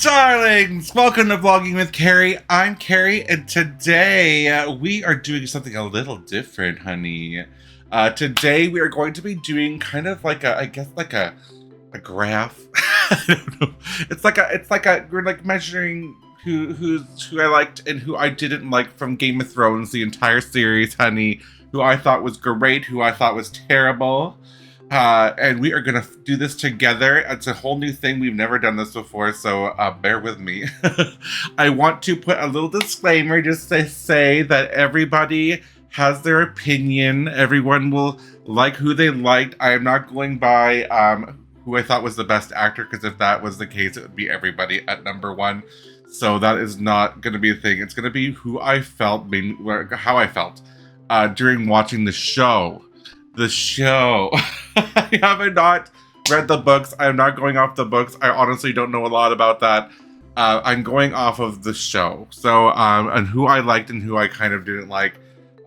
Darlings, welcome to Vlogging with Kerry. I'm Kerry, and today we are doing something a little different, honey. Today we are going to be doing kind of like a graph. I don't know. We're like measuring who I liked and who I didn't like from Game of Thrones, the entire series, honey. Who I thought was great, who I thought was terrible. And we are gonna do this together. It's a whole new thing. We've never done this before, so bear with me. I want to put a little disclaimer just to say that everybody has their opinion. Everyone will like who they liked. I am not going by who I thought was the best actor, because if that was the case, it would be everybody at number one. So that is not gonna be a thing. It's gonna be who I felt, how I felt during watching the show. I have not read the books. I'm not going off the books. I honestly don't know a lot about that. I'm going off of the show. So, and who I liked and who I kind of didn't like.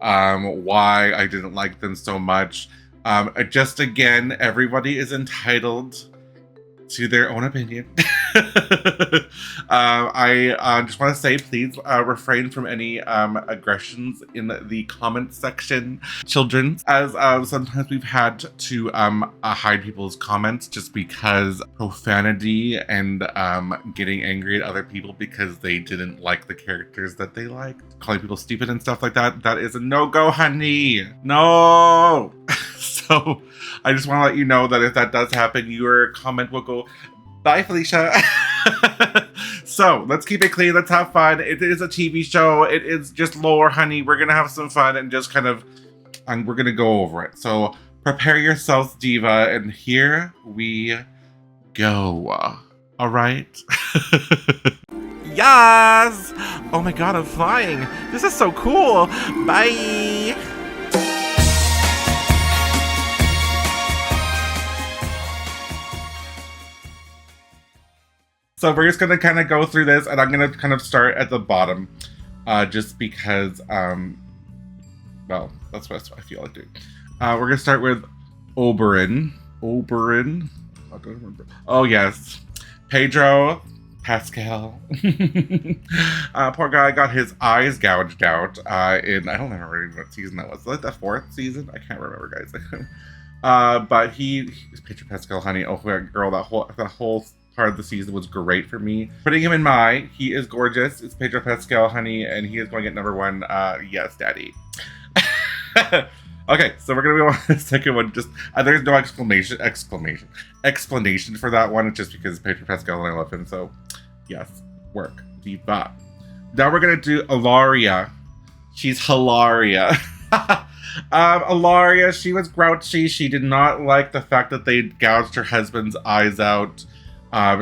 Why I didn't like them so much. Just again, everybody is entitled to their own opinion. I just want to say, please refrain from any aggressions in the comment section, children, as sometimes we've had to hide people's comments just because profanity and getting angry at other people because they didn't like the characters that they liked, calling people stupid and stuff like that. That is a no-go, honey. No. So I just want to let you know that if that does happen, your comment will go, bye, Felicia. So let's keep it clean. Let's have fun. It is a TV show. It is just lore, honey. We're going to have some fun and just kind of, and we're going to go over it. So prepare yourselves, diva. And here we go. All right. Yes. Oh my God, I'm flying. This is so cool. Bye. So we're just going to kind of go through this, and I'm going to kind of start at the bottom, just because, well, that's what I feel like doing. We're going to start with Oberyn. I don't remember. Oh, yes. Pedro Pascal. Poor guy got his eyes gouged out in, I don't remember what season that was. Like the 4th season? I can't remember, guys. But he's Pedro Pascal, honey. Oh, girl, that whole part of the season was great for me. Putting him in my, he is gorgeous. It's Pedro Pascal, honey, and he is going at number 1. Yes, daddy. Okay, so we're gonna be on the second one. Just there's no explanation for that one. It's just because Pedro Pascal and I love him. So yes, work. Diva. Now we're gonna do Ilaria. She's Hilaria. Ilaria, she was grouchy. She did not like the fact that they gouged her husband's eyes out.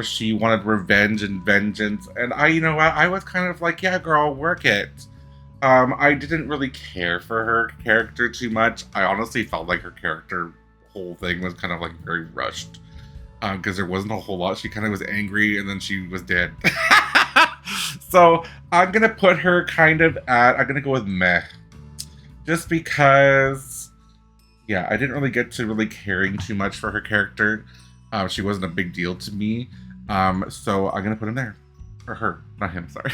She wanted revenge and vengeance. And you know what? I was kind of like, yeah, girl, work it. I didn't really care for her character too much. I honestly felt like her character whole thing was kind of like very rushed. Because there wasn't a whole lot. She kind of was angry and then she was dead. So I'm going to put her kind of at, I'm going to go with meh. Just because, yeah, I didn't really get to really caring too much for her character. She wasn't a big deal to me. So I'm going to put him there. Or her, not him, sorry.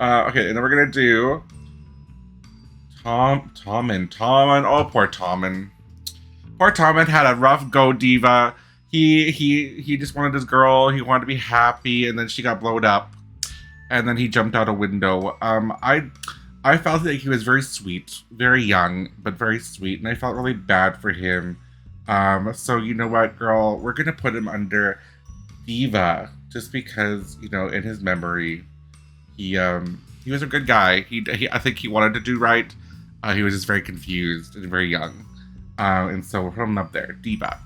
Okay, and then we're going to do Tommen. Oh, poor Tommen. Poor Tommen had a rough go, diva. He just wanted his girl. He wanted to be happy, and then she got blown up. And then he jumped out a window. I felt like he was very sweet. Very young, but very sweet. And I felt really bad for him. So you know what, girl? We're gonna put him under diva, just because, you know, in his memory, he was a good guy. I think he wanted to do right. He was just very confused and very young. And so we'll put him up there, diva.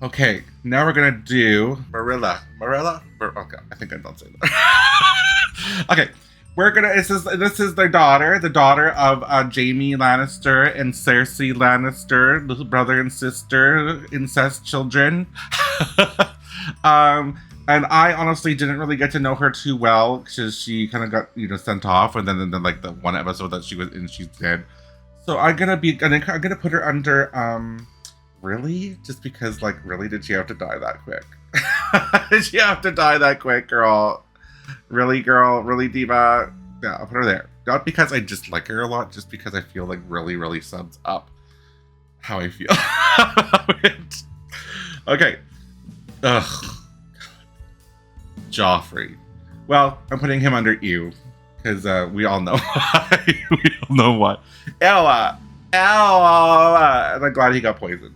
Okay, now we're gonna do Marilla. Okay, I think I'm not saying that. Okay. We're gonna. This is their daughter, the daughter of Jaime Lannister and Cersei Lannister, little brother and sister, incest children. And I honestly didn't really get to know her too well because she kind of got, you know, sent off, and then like the one episode that she was in, she's dead. So I'm gonna put her under really, just because, like, really, did she have to die that quick? Did you have to die that quick, girl? Really, girl? Really, diva? Yeah, I'll put her there. Not because I dislike her a lot, just because I feel like really, really sums up how I feel about it. Okay. Ugh. Joffrey. Well, I'm putting him under you, because we all know why. We all know what. Ella! Ella! And I'm glad he got poisoned.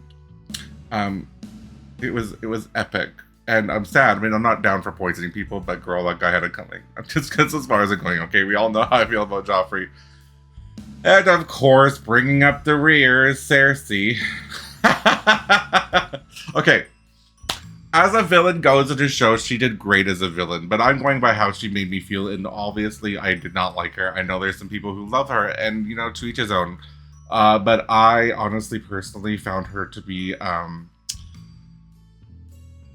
It was epic. And I'm sad. I mean, I'm not down for poisoning people, but girl, that guy had it coming. I'm just as far as I'm going. Okay, we all know how I feel about Joffrey. And of course, bringing up the rear is Cersei. Okay. As a villain goes into show, she did great as a villain, but I'm going by how she made me feel, and obviously I did not like her. I know there's some people who love her, and, you know, to each his own. But I honestly, personally found her to be,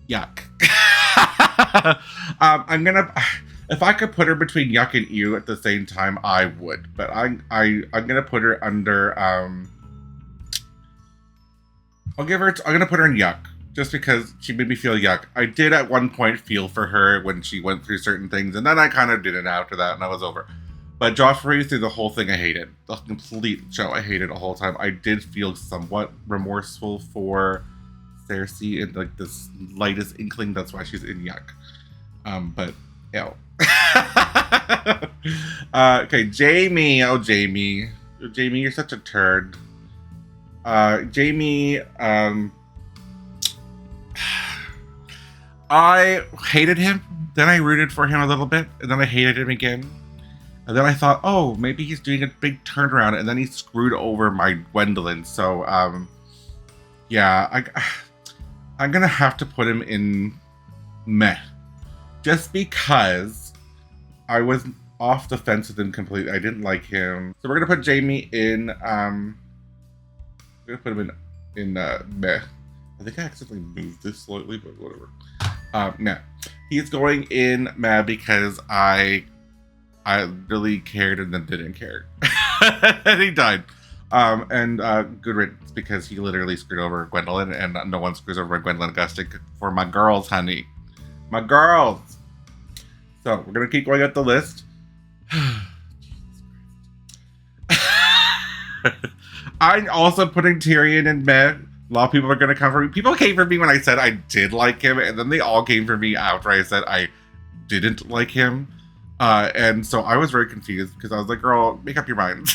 yuck. I'm gonna, if I could put her between yuck and ew at the same time, I would. But I'm gonna put her under, I'm gonna put her in yuck. Just because she made me feel yuck. I did at one point feel for her when she went through certain things, and then I kind of didn't after that, and I was over. But Joffrey, through the whole thing, I hated. The complete show, I hated the whole time. I did feel somewhat remorseful for Cersei in like the slightest inkling. That's why she's in yuck. But, ew. Okay, Jaime. Oh, Jaime. Jaime, you're such a turd. Jaime, I hated him, then I rooted for him a little bit, and then I hated him again. And then I thought, oh, maybe he's doing a big turnaround, and then he screwed over my Gwendolyn. So, yeah, I'm gonna have to put him in meh. Just because I was off the fence with him completely. I didn't like him. So we're gonna put Jaime in, we're gonna put him in meh. I think I accidentally moved this slightly, but whatever. Nah. He's going in meh because I really cared and then didn't care. And he died. Good riddance, because he literally screwed over Gwendolyn, and no one screws over Gwendolyn Gustic for my girls, honey. My girls! So, we're gonna keep going up the list. I'm also putting Tyrion in meh. A lot of people are going to come for me. People came for me when I said I did like him, and then they all came for me after I said I didn't like him. And so I was very confused, because I was like, girl, make up your mind.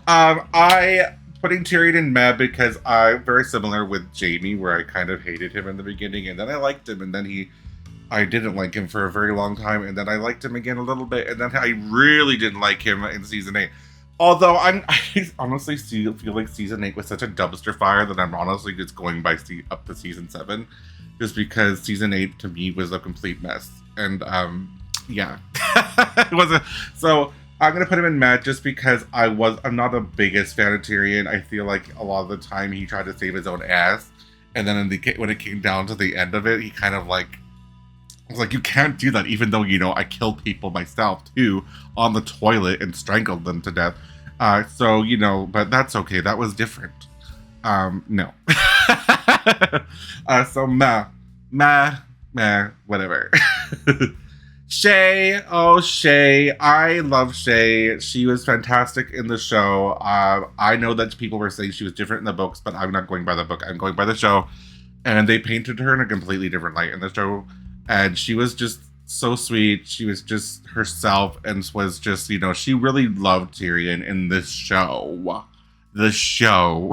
I putting Tyrion in meh because I'm very similar with Jaime, where I kind of hated him in the beginning, and then I liked him, and then I didn't like him for a very long time, and then I liked him again a little bit, and then I really didn't like him in season 8. Although I honestly feel like season 8 was such a dumpster fire that I'm honestly just going by up to season 7, just because season 8 to me was a complete mess. And yeah, it wasn't. So I'm gonna put him in meh just because I'm not the biggest fan of Tyrion. I feel like a lot of the time he tried to save his own ass, and then when it came down to the end of it, he kind of like. I was like, you can't do that, even though, you know, I killed people myself, too, on the toilet and strangled them to death. So, you know, but that's okay. That was different. No. So, meh, whatever. Shay. Oh, Shay. I love Shay. She was fantastic in the show. I know that people were saying she was different in the books, but I'm not going by the book. I'm going by the show. And they painted her in a completely different light in the show. And she was just so sweet. She was just herself and was just, you know, she really loved Tyrion in this show. The show.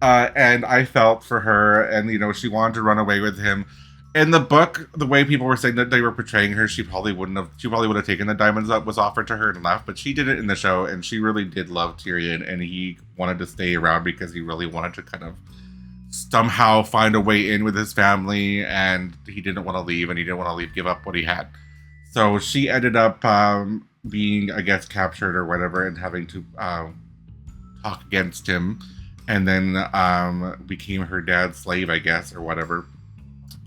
And I felt for her, and, you know, she wanted to run away with him. In the book, the way people were saying that they were portraying her, she probably would have taken the diamonds that was offered to her and left, but she did it in the show, and she really did love Tyrion, and he wanted to stay around because he really wanted to kind of somehow find a way in with his family, and he didn't want to leave, and he didn't want to give up what he had. So she ended up being, I guess, captured or whatever, and having to talk against him, and then became her dad's slave, I guess, or whatever,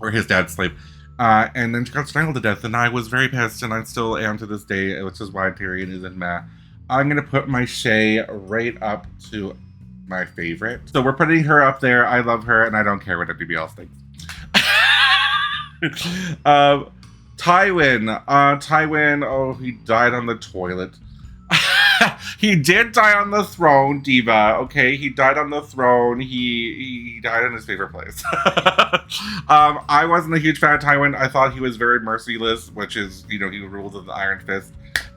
or his dad's slave. And then she got strangled to death, and I was very pissed, and I still am to this day, which is why Tyrion is in meh. I'm going to put my Shay right up to my favorite. So we're putting her up there. I love her, and I don't care what anybody else thinks. Tywin, oh, he died on the toilet. He did die on the throne, Diva. Okay, he died on the throne. He died in his favorite place. I wasn't a huge fan of Tywin. I thought he was very merciless, which is, you know, he ruled with the Iron Fist.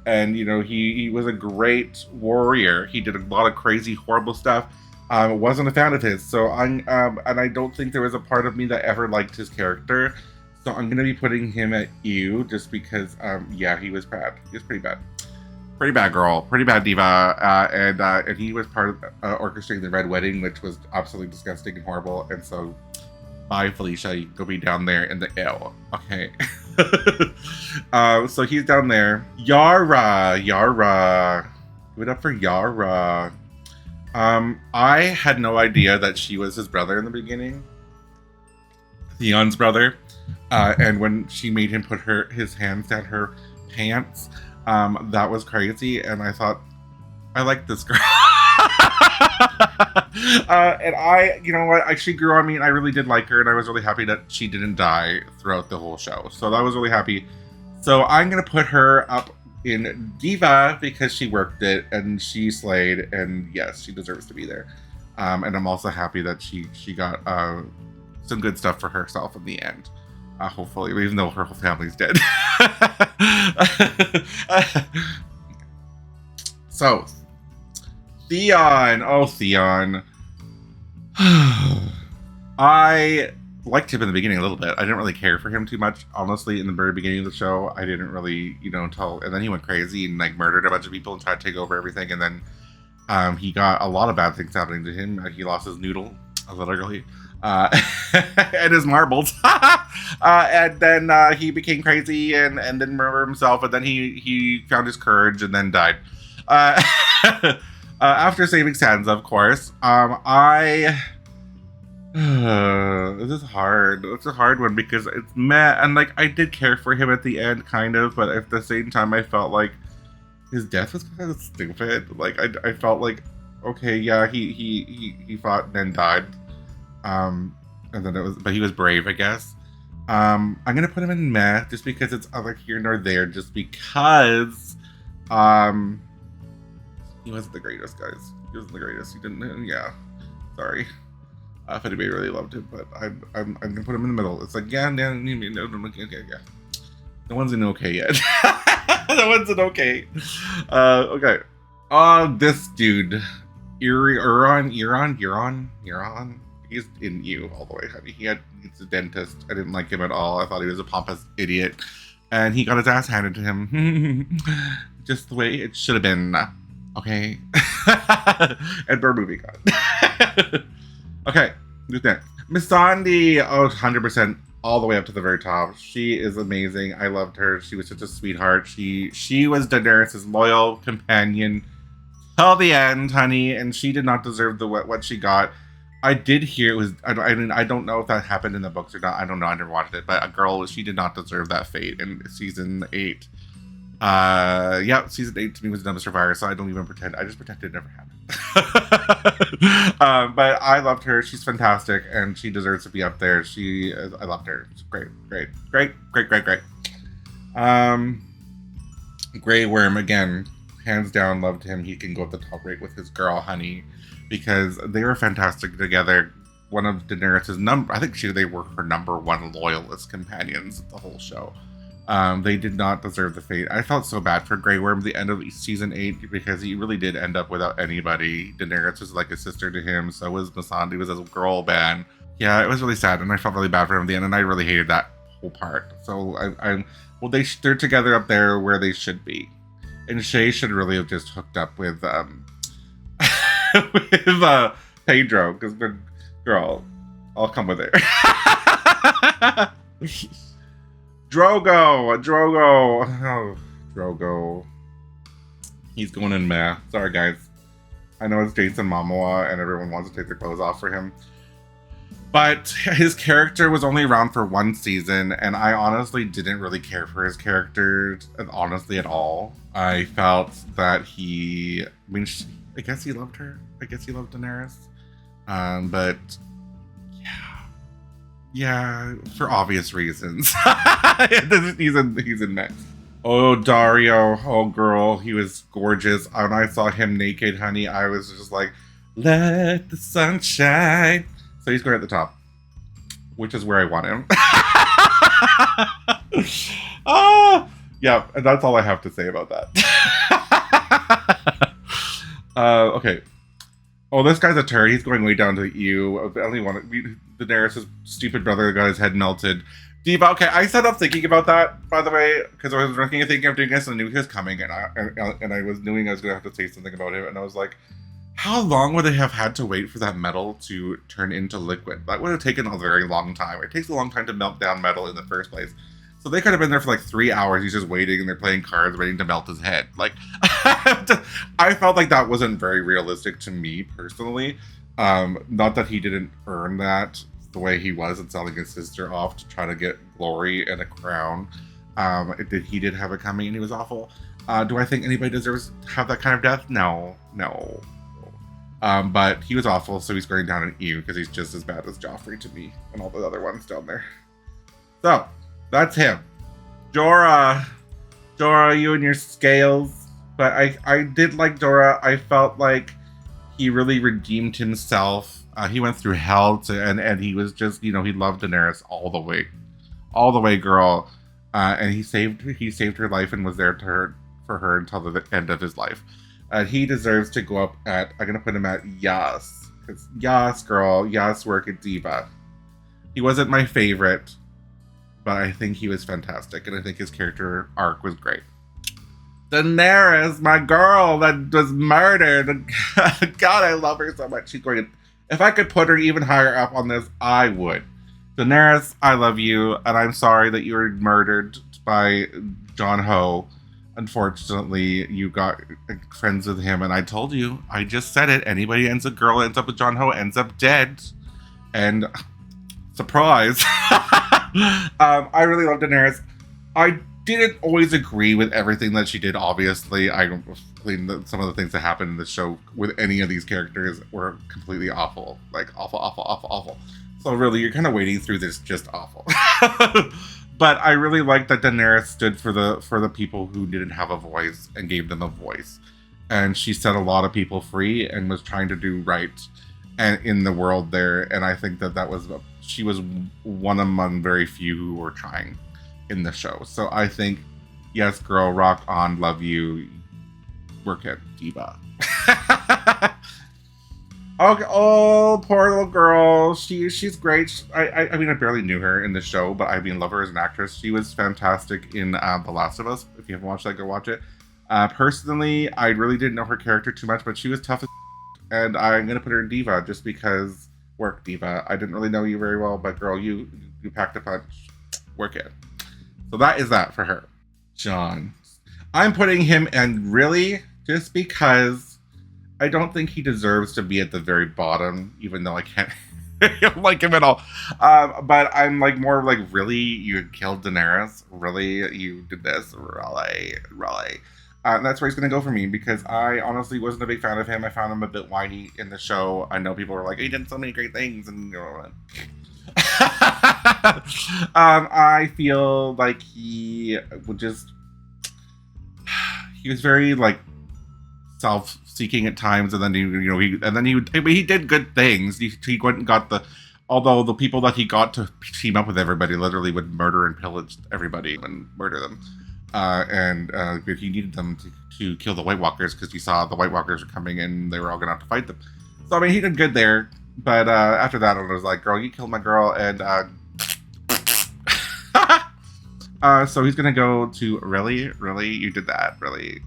And, you know, he was a great warrior. He did a lot of crazy, horrible stuff. Wasn't a fan of his. So and I don't think there was a part of me that ever liked his character. So I'm going to be putting him at you just because, yeah, he was bad. He was pretty bad. Pretty bad girl. Pretty bad diva. And he was part of orchestrating the Red Wedding, which was absolutely disgusting and horrible. And so, bye, Felicia. You go be down there in the L. Okay. So he's down there. Yara. Give it up for Yara. I had no idea that she was his brother in the beginning. Theon's brother. And when she made him put his hands down her pants, that was crazy. And I thought, I like this girl. And you know what? She grew on me and I really did like her. And I was really happy that she didn't die throughout the whole show. So I was really happy. So I'm going to put her up in Diva because she worked it and she slayed. And yes, she deserves to be there. And I'm also happy that she got some good stuff for herself in the end. Hopefully, even though her whole family's dead. So, Theon. Oh, Theon. I liked him in the beginning a little bit. I didn't really care for him too much. Honestly, in the very beginning of the show, I didn't really, until... And then he went crazy and, murdered a bunch of people and tried to take over everything. And then he got a lot of bad things happening to him. He lost his noodle, literally. And his marbles. And then he became crazy and didn't remember himself. And then he found his courage and then died. After saving Sansa, of course. This is hard. It's a hard one because it's meh. And I did care for him at the end, kind of. But at the same time, I felt like his death was kind of stupid. I felt like, okay, yeah, he fought and then died. And then but he was brave, I guess. I'm gonna put him in meh just because it's either here nor there, just because he wasn't the greatest, guys. He wasn't the greatest. He didn't. Yeah, sorry. If anybody really loved him, but I'm gonna put him in the middle. It's yeah, no, yeah. No one's in okay yet. No one's in okay. Okay. This dude, Euron. He's in you all the way, honey. He's a dentist. I didn't like him at all. I thought he was a pompous idiot. And he got his ass handed to him. Just the way it should have been. Okay? And we're moving on. Okay, who's next? Missandei. Oh, 100%. All the way up to the very top. She is amazing. I loved her. She was such a sweetheart. She was Daenerys' loyal companion till the end, honey. And she did not deserve what she got. I did hear it was, I don't know if that happened in the books or not. I don't know. I never watched it. But a girl, she did not deserve that fate in season 8. Yeah, season 8 to me was a dumpster fire, so I don't even pretend. I just pretend it never happened. But I loved her. She's fantastic, and she deserves to be up there. I loved her. She's great. Grey Worm, again, hands down, loved him. He can go up the top rate with his girl, honey. Because they were fantastic together. One of Daenerys' I think they were her #1 loyalist companions the whole show. They did not deserve the fate. I felt so bad for Grey Worm at the end of season 8 because he really did end up without anybody. Daenerys was like a sister to him, so was Missandei, was a girl band. Yeah, it was really sad, and I felt really bad for him at the end, and I really hated that whole part. So well, they're together up there where they should be, and Shay should really have just hooked up with with Pedro, because girl, I'll come with her. Drogo. He's going in meh. Sorry, guys. I know it's Jason Momoa and everyone wants to take their clothes off for him. But his character was only around for 1 season, and I honestly didn't really care for his character, honestly, at all. I felt that I guess he loved her. I guess he loved Daenerys. But, yeah. Yeah, for obvious reasons. he's in next. Oh, Dario. Oh, girl. He was gorgeous. When I saw him naked, honey, I was just like, let the sun shine. So he's going at the top, which is where I want him. Yeah, that's all I have to say about that. Okay. Oh, this guy's a turd. He's going way down to you. I only want Daenerys' stupid brother got his head melted. Diva, okay, I set up thinking about that, by the way, because I was drinking and thinking of doing this, and I knew he was coming, and I was knowing I was going to have to say something about him, and I was like, how long would they have had to wait for that metal to turn into liquid? That would have taken a very long time. It takes a long time to melt down metal in the first place. So they could have been there for like 3 hours. He's just waiting, and they're playing cards, waiting to melt his head. Like, I felt like that wasn't very realistic to me personally. Not that he didn't earn that the way he was and selling his sister off to try to get glory and a crown. He did have it coming, and he was awful. Do I think anybody deserves to have that kind of death? No. But he was awful, so he's going down an E because he's just as bad as Joffrey to me and all the other ones down there. So that's him. Jorah, you and your scales. But I did like Jorah. I felt like he really redeemed himself. He went through hell and he was just, he loved Daenerys all the way, girl. And he saved her life and was there for her until the end of his life. He deserves to go up at, I'm gonna put him at Yaaaaaas. Because Yaaaaaas, girl, Yaaaaaas work at Diva. He wasn't my favorite, but I think he was fantastic, and I think his character arc was great. Daenerys, my girl that was murdered. God, I love her so much. She's going. If I could put her even higher up on this, I would. Daenerys, I love you, and I'm sorry that you were murdered by Jon Ho. Unfortunately, you got friends with him, and I told you, I just said it. Anybody ends up with Jon Ho ends up dead, and surprise. I really love Daenerys. I didn't always agree with everything that she did. Obviously, some of the things that happened in the show with any of these characters were completely awful, like awful. So really, you're kind of wading through this just awful. But I really like that Daenerys stood for the people who didn't have a voice and gave them a voice, and she set a lot of people free and was trying to do right and in the world there. And I think she was one among very few who were trying in the show. So I think, yes, girl, rock on, love you, work at Diva. Okay, oh, poor little girl. She's great. I mean, I barely knew her in the show, but I love her as an actress. She was fantastic in The Last of Us. If you haven't watched that, go watch it. Personally, I really didn't know her character too much, but she was tough as and I'm gonna put her in Diva just because work, Diva. I didn't really know you very well, but girl, you packed a punch. Work it. So that is that for her. Jon. I'm putting him in really just because I don't think he deserves to be at the very bottom, even though I can't like him at all. But I'm like more like, really? You killed Daenerys? Really? You did this? Really? That's where he's going to go for me, because I honestly wasn't a big fan of him. I found him a bit whiny in the show. I know people were like, he did so many great things, and I feel like he was very like self-seeking at times, and then he did good things. He went and got although the people that he got to team up with everybody literally would murder and pillage everybody and murder them. But he needed them to kill the White Walkers, because he saw the White Walkers were coming and they were all gonna have to fight them. So I mean, he did good there. But after that, I was like, girl, you killed my girl, and so he's gonna go to really, you did that, really.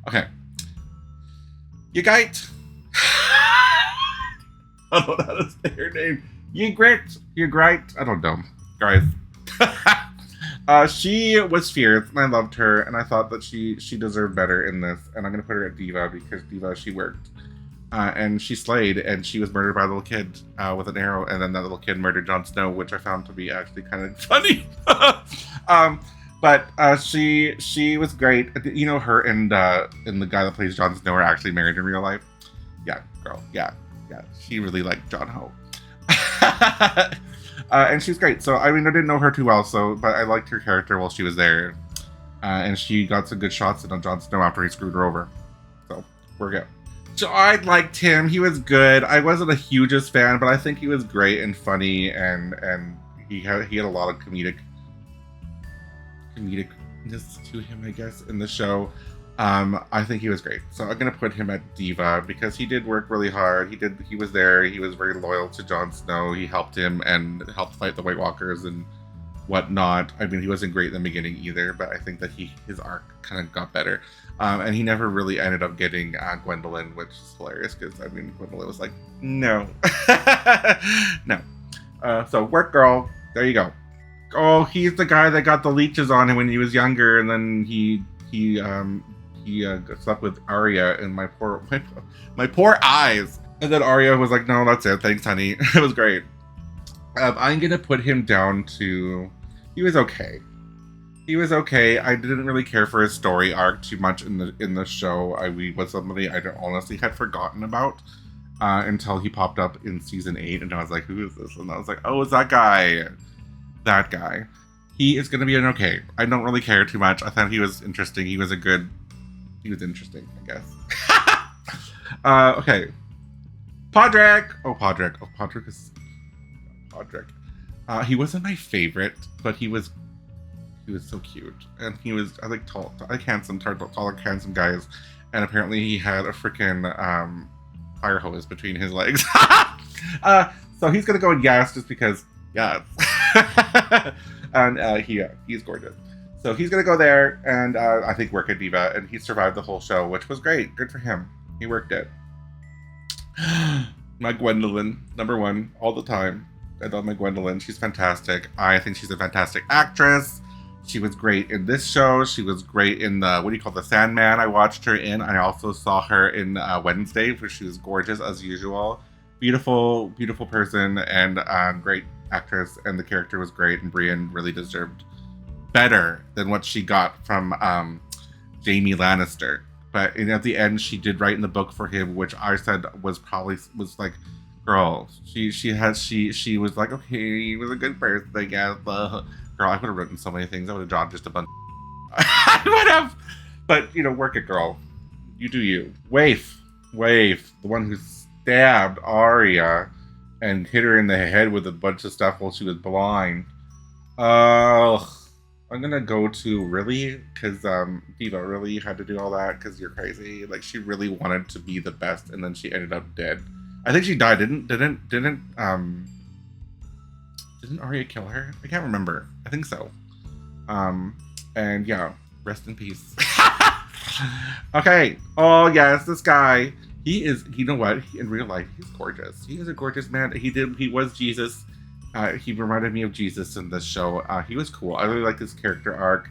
Okay. Ygritte. I don't know how to say her name. Ygritte. I don't know, guys. She was fierce, and I loved her, and I thought that she deserved better in this. And I'm gonna put her at Diva, because Diva, she worked, and she slayed, and she was murdered by a little kid with an arrow, and then that little kid murdered Jon Snow, which I found to be actually kind of funny. But she was great. You know, her and the guy that plays Jon Snow are actually married in real life. Yeah, girl. Yeah. She really liked Jon Ho. And she's great. So, I mean, I didn't know her too well, but I liked her character while she was there. And she got some good shots in on Jon Snow after he screwed her over. So, we're good. So I liked him. He was good. I wasn't a hugest fan, but I think he was great and funny, and he had a lot of comedicness to him, I guess, in the show. I think he was great. So I'm gonna put him at Diva because he did work really hard. He was there. He was very loyal to Jon Snow. He helped him and helped fight the White Walkers and whatnot. I mean, he wasn't great in the beginning either, but I think that his arc kind of got better. And he never really ended up getting Gwendolyn, which is hilarious because, I mean, Gwendolyn was like, no. No. So, work girl. There you go. Oh, he's the guy that got the leeches on him when he was younger, and then he slept with Arya, and my poor eyes. And then Arya was like, no, that's it. Thanks, honey. It was great. I'm going to put him down to... He was okay. He was okay. I didn't really care for his story arc too much in the show. He was somebody I honestly had forgotten about until he popped up in season 8, and I was like, who is this? And I was like, oh, it's that guy. That guy. He is going to be an okay. I don't really care too much. I thought he was interesting. He was interesting, I guess. Okay. Podrick. Oh, Podrick. Oh, Podrick is... Podrick. He wasn't my favorite, but he was so cute, and he was handsome, taller, handsome guys, and apparently he had a freaking fire hose between his legs. So he's gonna go with yes, just because yes, and he's gorgeous. So he's gonna go there, and I think work at Diva, and he survived the whole show, which was great. Good for him. He worked it. My Gwendolyn, #1 all the time. I love my Gwendolyn. She's fantastic. I think she's a fantastic actress. She was great in this show. She was great in the Sandman I watched her in. I also saw her in Wednesday, where she was gorgeous as usual. Beautiful, beautiful person, and great actress, and the character was great, and Brienne really deserved better than what she got from Jaime Lannister. But at the end, she did write in the book for him, which I said was like, girl, she was like, okay, he was a good person, I guess. Girl, I would have written so many things. I would have drawn just a bunch. I would have. But, work it, girl. You do you. Waif, the one who stabbed Arya and hit her in the head with a bunch of stuff while she was blind. I'm gonna go to really, because Diva really had to do all that because you're crazy. Like, she really wanted to be the best, and then she ended up dead. I think she died. Didn't Arya kill her? I can't remember. I think so. And yeah, rest in peace. Okay. Oh yes, this guy. He is. You know what? In real life, he's gorgeous. He is a gorgeous man. He was Jesus. He reminded me of Jesus in this show. He was cool. I really like his character arc.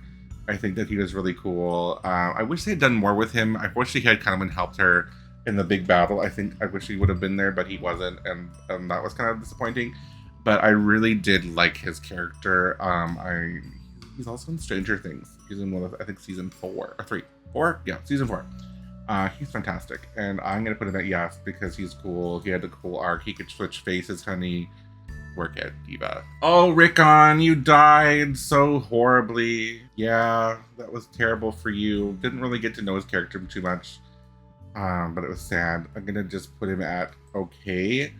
I think that he was really cool. I wish they had done more with him. I wish he had come and helped her in the big battle. I wish he would have been there, but he wasn't, and that was kind of disappointing. But I really did like his character. He's also in Stranger Things. He's in one of, I think, season 4 or 3. 4? Yeah, season 4. He's fantastic, and I'm gonna put him at yes because he's cool. He had a cool arc. He could switch faces, honey. Work at Diva. Oh, Rickon, you died so horribly. Yeah, that was terrible for you. Didn't really get to know his character too much. But it was sad. I'm gonna just put him at okay,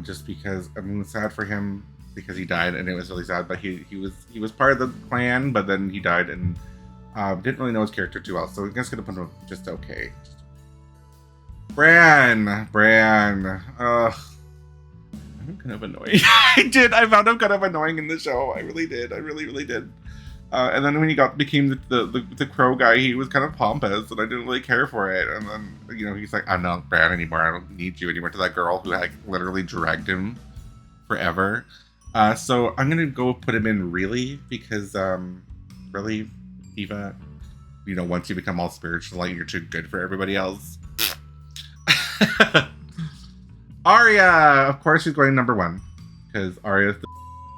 just because sad for him because he died, and it was really sad. But he was part of the plan, but then he died, and didn't really know his character too well. So I'm just gonna put him just okay. Bran. Ugh. I'm kind of annoying. I found him kind of annoying in the show. I really did. I really did. And then when he became the crow guy, he was kind of pompous, and I didn't really care for it. And then, he's like, I'm not Bran anymore. I don't need you anymore. To that girl who literally dragged him forever. So I'm gonna go put him in really because really, Diva, once you become all spiritual, like you're too good for everybody else. Arya, of course, she's going #1 because Arya's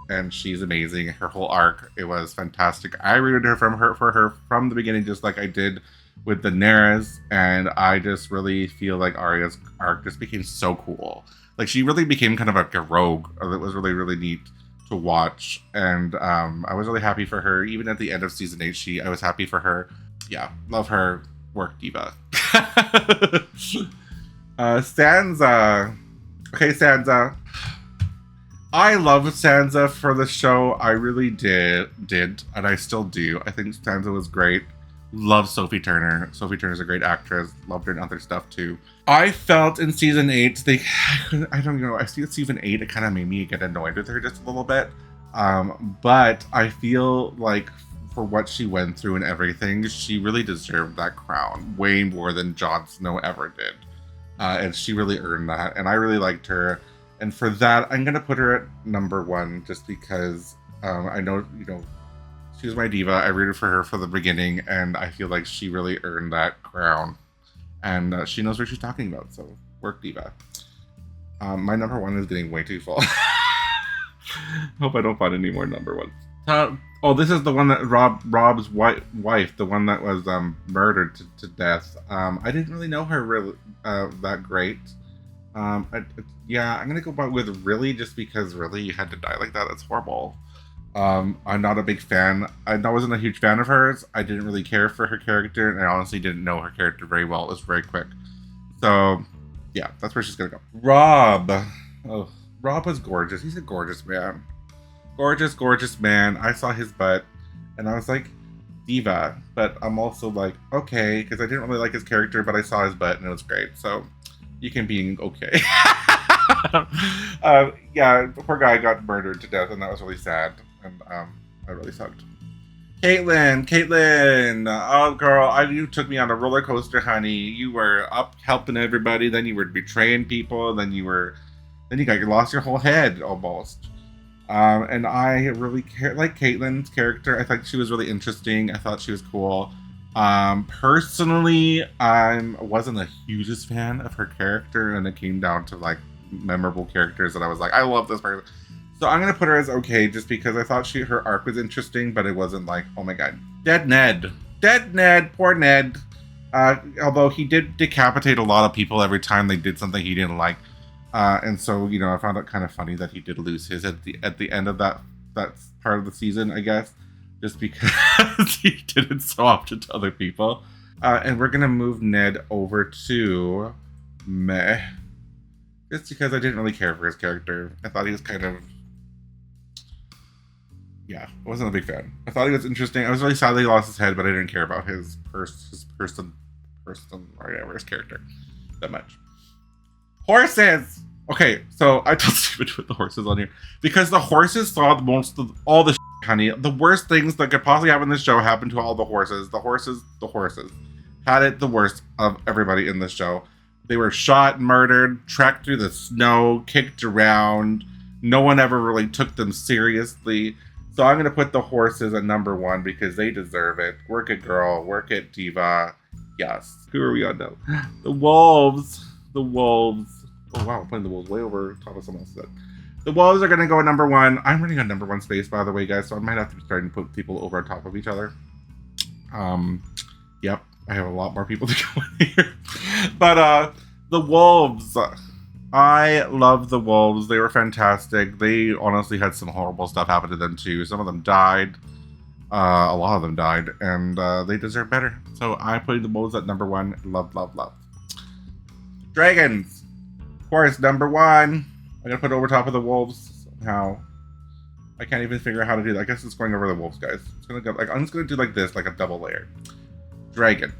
and she's amazing. Her whole arc, it was fantastic. I rooted for her from the beginning, just like I did with Daenerys, and I just really feel like Arya's arc just became so cool. Like, she really became kind of like a rogue. It was really, really neat to watch. And I was really happy for her. Even at the end of season 8, I was happy for her. Yeah, love her. Work diva. Sansa. Okay, Sansa. I love Sansa for the show. I really did, and I still do. I think Sansa was great. Love Sophie Turner. Sophie Turner's a great actress. Loved her in other stuff too. I felt in season 8, I don't know. I see season 8, it kind of made me get annoyed with her just a little bit. But I feel like for what she went through and everything, she really deserved that crown way more than Jon Snow ever did. And she really earned that. And I really liked her. And for that, I'm going to put her at number 1 just because I know, she was my diva. I rooted for her from the beginning, and I feel like she really earned that crown. And she knows what she's talking about, so work diva. My number 1 is getting way too full. Hope I don't find any more number 1s. Oh, this is the one that Rob's wife, the one that was murdered to death. I didn't really know her really that great. Yeah, I'm gonna go with really, just because really you had to die like that. That's horrible. I'm not a big fan. I wasn't a huge fan of hers. I didn't really care for her character, and I honestly didn't know her character very well. It was very quick. So, yeah, that's where she's gonna go. Rob. Oh, Rob was gorgeous. He's a gorgeous man. Gorgeous man. I saw his butt, and I was like, diva. But I'm also like, okay, because I didn't really like his character, but I saw his butt, and it was great. So, you can be okay. Yeah, the poor guy got murdered to death, and that was really sad. And I really sucked. Caitlin, oh girl, you took me on a roller coaster, honey. You were up helping everybody, then you were betraying people, then you lost your whole head almost. And I really like Caitlin's character. I thought she was really interesting. I thought she was cool. Personally, I wasn't the hugest fan of her character, and it came down to like memorable characters that I was like, I love this person. So I'm gonna put her as okay, just because I thought her arc was interesting, but it wasn't like, oh my god. Dead Ned, poor Ned. Although he did decapitate a lot of people every time they did something he didn't like. And so, I found it kind of funny that he did lose his at the end of that part of the season, I guess. Just because he did it so often to other people. And we're gonna move Ned over to meh. Just because I didn't really care for his character. I thought he was kind of... Yeah, I wasn't a big fan. I thought he was interesting. I was really sad that he lost his head, but I didn't care about his person, or whatever, his character that much. Horses! Okay, so I told Stephen to put the horses on here. Because the horses saw all the shit, honey. The worst things that could possibly happen in this show happened to all the horses. The horses had it the worst of everybody in this show. They were shot, murdered, trekked through the snow, kicked around. No one ever really took them seriously. So I'm going to put the horses at number 1 because they deserve it. Work it, girl. Work it, diva. Yes. Who are we on now? The wolves. Oh, wow. I'm putting the wolves way over top of someone else. The wolves are going to go at number 1. I'm running on number 1 space, by the way, guys. So I might have to be starting to put people over on top of each other. Yep. I have a lot more people to go in here. But the wolves. I love the wolves. They were fantastic. They honestly had some horrible stuff happen to them too. Some of them died. A lot of them died. And they deserve better. So I put the wolves at number 1. Love. Dragons. Of course, number 1. I'm going to put it over top of the wolves somehow. I can't even figure out how to do that. I guess it's going over the wolves, guys. It's gonna go I'm just going to do like this, like a double layer. Dragons.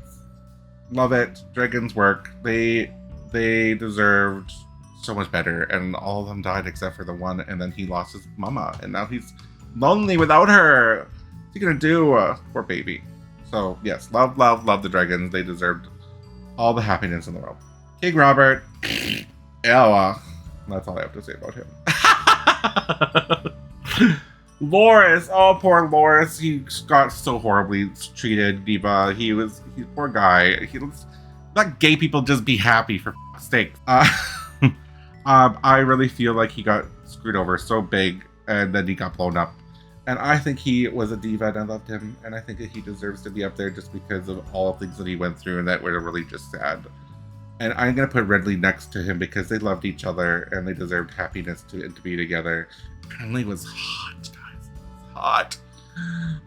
Love it. Dragons work. They deserved so much better, and all of them died except for the one, and then he lost his mama, and now he's lonely without her. What's he gonna do? Poor baby. So yes, love the dragons. They deserved all the happiness in the world. King Robert. Ella. That's all I have to say about him. Loras. Oh, poor Loras. He got so horribly treated, diva. He's poor guy. Let gay people just be happy, for f***'s sake. I really feel like he got screwed over so big, and then he got blown up. And I think he was a diva, and I loved him. And I think that he deserves to be up there just because of all the things that he went through, and that were really just sad. And I'm gonna put Renly next to him because they loved each other and they deserved happiness to be together. Renly was hot, guys. Hot.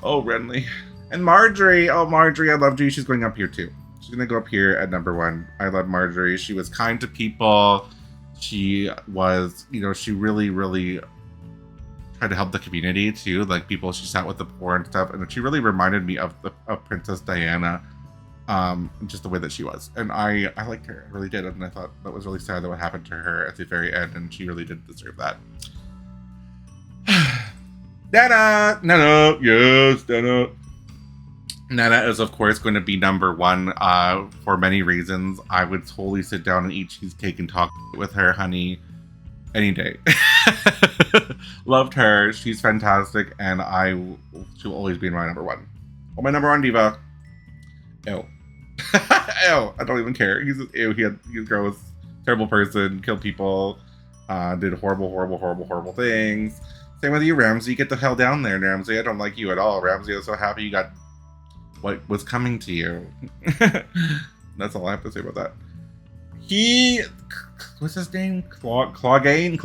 Oh, Renly. And Marjorie. Oh, Marjorie, I loved you. She's going up here too. She's gonna go up here at number 1. I love Marjorie. She was kind to people. She was, you know, she really, really tried to help the community too. Like people, she sat with the poor and stuff. And she really reminded me of Princess Diana. Just the way that she was, and I liked her, I really did, and I thought that was really sad that what happened to her at the very end, and she really did deserve that. Nana, yes, Nana is of course going to be number 1 for many reasons. I would totally sit down and eat cheesecake and talk with her, honey, any day. Loved her, she's fantastic, and she'll always be my number 1. Well, my number 1 diva. Ew. Ew, I don't even care. He's gross, terrible person, killed people, did horrible things. Same with you, Ramsey. Get the hell down there, Ramsey. I don't like you at all, Ramsey. I'm so happy you got what was coming to you. That's all I have to say about that. What's his name? Clogaine.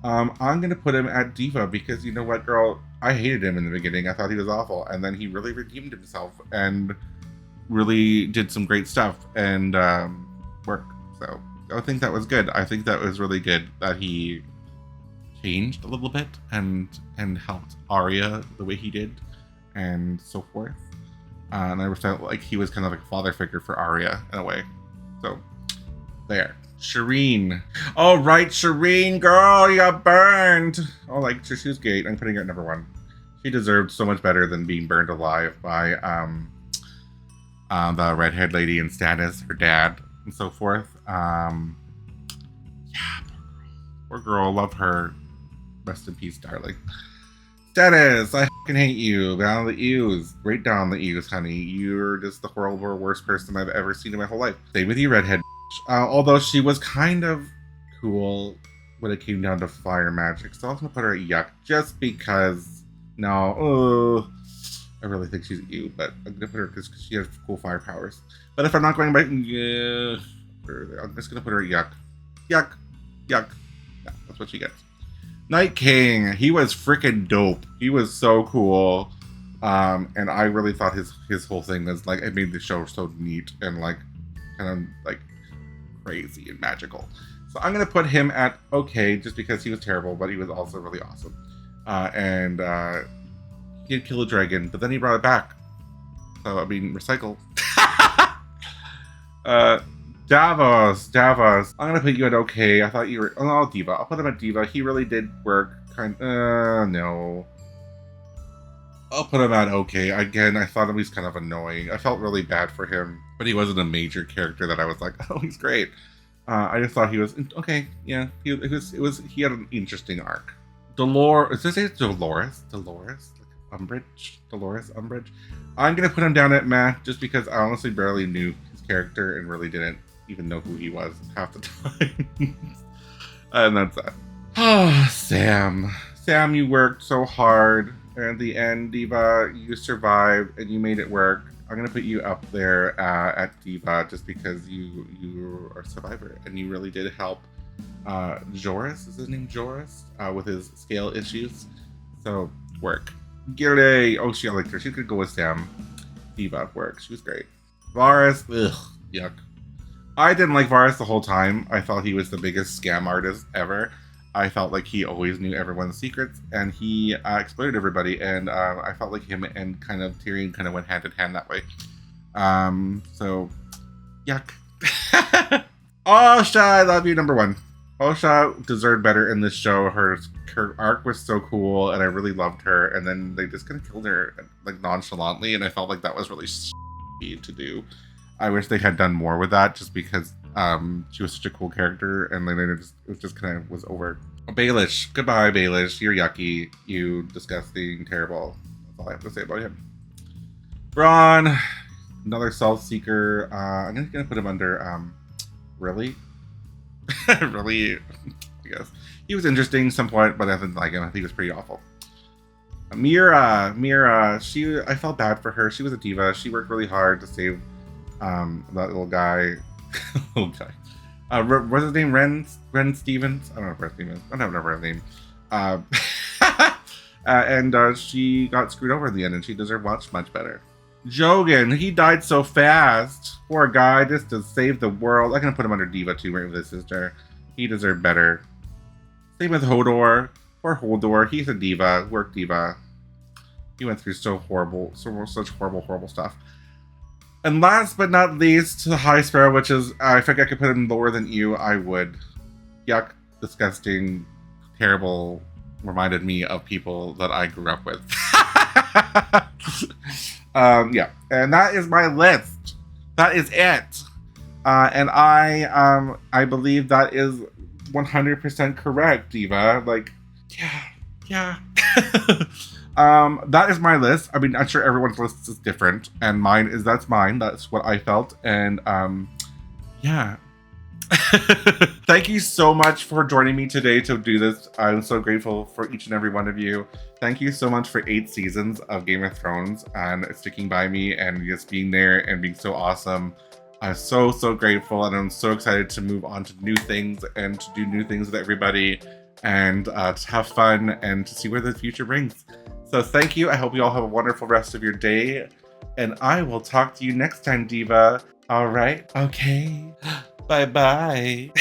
I'm gonna put him at diva because you know what, girl? I hated him in the beginning. I thought he was awful, and then he really redeemed himself and really did some great stuff and worked. So I think that was good. I think that was really good that he changed a little bit and helped Arya the way he did and so forth. And I felt like he was kind of like a father figure for Arya in a way. So there. Shireen. Oh, right, Shireen, girl, you got burned. Oh, like, she was great. I'm putting her at number 1. She deserved so much better than being burned alive by the redhead lady in Stannis, her dad, and so forth. Yeah, poor girl. Love her. Rest in peace, darling. Stannis, I fucking hate you. Down the eaves. Right down the eaves, honey. You're just the horrible, worst person I've ever seen in my whole life. Same with you, redhead. Although she was kind of cool when it came down to fire magic. So I was going to put her at yuck just because, no, I really think she's ew, but I'm going to put her because she has cool fire powers. But if I'm not going by, yeah, I'm just going to put her at yuck. Yuck. Yeah, that's what she gets. Night King, he was freaking dope. He was so cool. And I really thought his whole thing was like, it made the show so neat and like, kind of like, crazy and magical. So I'm gonna put him at okay just because he was terrible, but he was also really awesome. He did kill a dragon, but then he brought it back. So I mean, recycle. Davos. I'm gonna put you at okay. I thought you were diva. I'll put him at diva. He really did work. No. I'll put him at okay. Again, I thought he was kind of annoying. I felt really bad for him, but he wasn't a major character that I was like, oh, he's great. I just thought he was okay. Yeah, he had an interesting arc. Dolores, is this Dolores? Dolores Umbridge. I'm gonna put him down at meh, just because I honestly barely knew his character and really didn't even know who he was half the time. And that's that. Oh, Sam, you worked so hard. And at the end, Diva, you survived and you made it work. I'm gonna put you up there at Diva just because you are a survivor and you really did help Joris, is his name Joris? With his scale issues. So work. Gilly, oh she liked her. She could go with Sam. Diva, work. She was great. Varys, ugh, yuck. I didn't like Varys the whole time. I thought he was the biggest scam artist ever. I felt like he always knew everyone's secrets, and he exploited everybody, and I felt like him and kind of Tyrion kind of went hand in hand that way. So, yuck. Osha, I love you, number 1. Osha deserved better in this show. Her arc was so cool, and I really loved her, and then they just kind of killed her like nonchalantly, and I felt like that was really to do. I wish they had done more with that, just because she was such a cool character, and then it just kind of was over. Baelish, goodbye, Baelish. You're yucky. You disgusting, terrible. That's all I have to say about him. Bronn, another self seeker. I'm gonna put him under really, really. I guess he was interesting some point, but I didn't like him. I think he was pretty awful. Mira, I felt bad for her. She was a diva. She worked really hard to save That little guy. Little guy. What's his name? Ren Stevens? I don't know if Stevens. I don't remember her name. And she got screwed over in the end, and she deserved much better. Jogan, he died so fast. Poor guy, just to save the world. I'm gonna put him under Diva too, right with his sister. He deserved better. Same with Hodor. Poor Hodor, he's a diva, work diva. He went through such horrible stuff. And last but not least, the High Sparrow, which is, I think I could put him lower than you, I would. Yuck, disgusting, terrible, reminded me of people that I grew up with. Yeah, and that is my list. That is it. And I believe that is 100% correct, Diva. Like, yeah. That is my list. I mean, I'm sure everyone's list is different, and mine is, that's mine. That's what I felt, and yeah. Thank you so much for joining me today to do this. I'm so grateful for each and every one of you. Thank you so much for 8 seasons of Game of Thrones and sticking by me and just being there and being so awesome. I'm so grateful, and I'm so excited to move on to new things and to do new things with everybody, and to have fun and to see where the future brings. So thank you. I hope you all have a wonderful rest of your day, and I will talk to you next time, Diva. All right? Okay. Bye-bye.